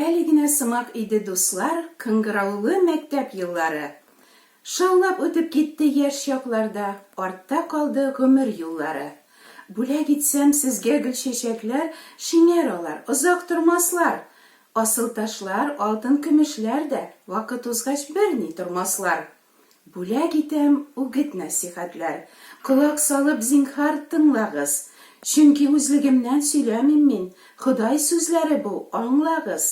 Әлегенә сымак иде дуслар, кыңгыраулы мәктәп еллары. Шаулап үтеп китте яшь чакларда, артта калды гомер юллары. Бүләк итсәм сезгә гөл чәчәкләр, шиңәр алар, озак тормаслар. Асыл ташлар, алтын көмешләр дә, вакыт узгач берни тормаслар. Бүләк итәм үгет нәсихәтләр, колак салып зинһар тыңлагыз. Чөнки үзлегемнән сөйләмим мин, Ходай сүзләре бу, аңлагыз.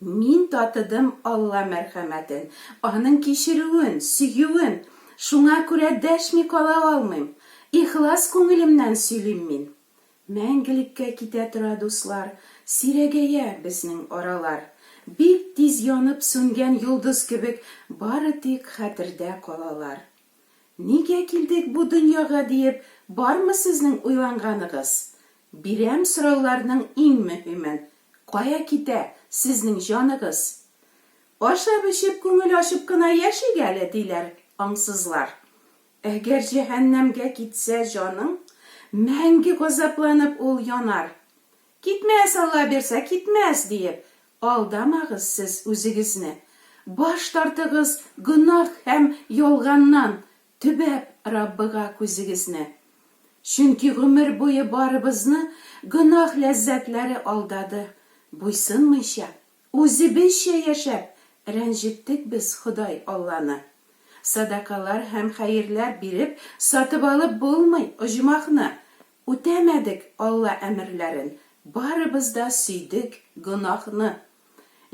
Мин татыдым Алла мәрхәмәтен, аның кичерүен, сөюен, шуңа күрә дәшми кала алмыйм. Ихлас күңелемнән сөйлим мин. Мәңгелеккә китә тора дуслар, сирәгәя безнең аралар. Бик тиз янып сүнгән йолдыз кебек, бары тик хәтердә калалар. Нигә килдек бу дөньяга диеп, бармы сезнең уйланганыгыз? Бирәм сорауларның иң мөһимен. Кая китә сезнең җаныгыз? Ашап-эчеп күңел ачып кына яшик әле диләр аңсызлар. Әгәр җәһәннәмгә китсә җаның, мәңге газапланып ул янар. Китмәс, Алла бирсә китмәс диеп, алдамагыз сез үзегезне. Баш тартыгыз гөнаһ һәм ялганнан, төбәп Раббыга күзегезне. Чөнки гомер буе барыбызны гөнаһ ләззәтләре алдады. Буйсынмыйча, үзебезчә яшәп, рәнҗеттек без Ходай Алланы. Садакалар һәм хәерләр биреп, сатып алып булмый оҗмахны. Үтәмәдек Алла әмерләрен, барыбыз да сөйдек гөнаһны.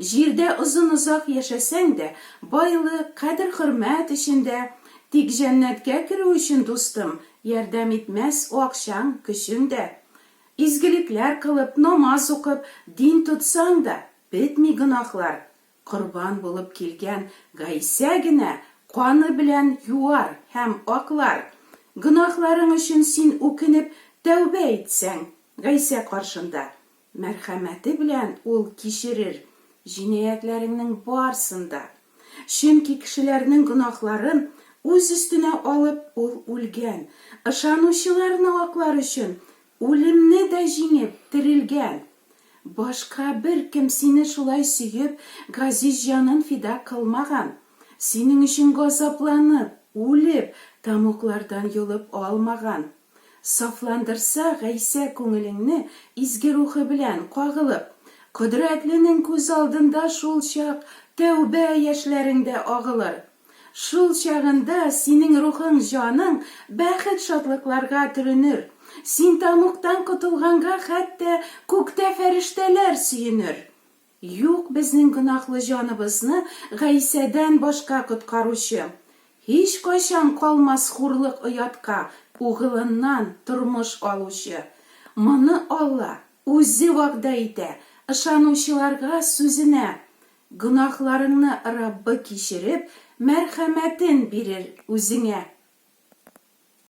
Җирдә озын-озак яшәсәң дә, байлык, кадер-хөрмәт эчендә, тик җәннәткә керү өчен, дустым, ярдәм итмәс акчаң, көчең дә. Изгелекләр кылып, намаз укып, дин тотсаң да, бетми гөнаһлар. Корбан булып килгән Гайса генә каны белән юар һәм аклар. Гөнаһларың өчен син үкенеп тәүбә итсәң, Гайса каршында, мәрхәмәте белән ул кичерер җинаятьләреңнең барсында. Чөнки кешеләрнең гөнаһларын үз өстенә алып ул үлгән. Ышанучыларны аклар өчен үлемне дә җиңеп терелгән. Башка бер кем сине шулай сөеп, газиз җанын фида кылмаган. Синең өчен газапланып, үлеп, тамуклардан юлып алмаган. Сафландырса Гайса күңелеңне изге рухы белән кагылып, Кодрәтленең күз алдында шул чак тәүбә яшьләреңдә агылыр. Шул чагында синең рухың, җаның бәхет шатлыкларга төренер. Син тамуктан котылганга хәтта күктә фәрештәләр сөенер. Юк безнең гөнаһлы җаныбызны Гайсәдән башка коткаручы. Һич кайчан калмас хурлык оятка, угылыннан тормыш алучы. Моны Алла үзе вәгъдә итә, ышанучыларга сүзенә. Гөнаһларыңны Раббы кичереп, мәрхәмәтен бирер үзеңә.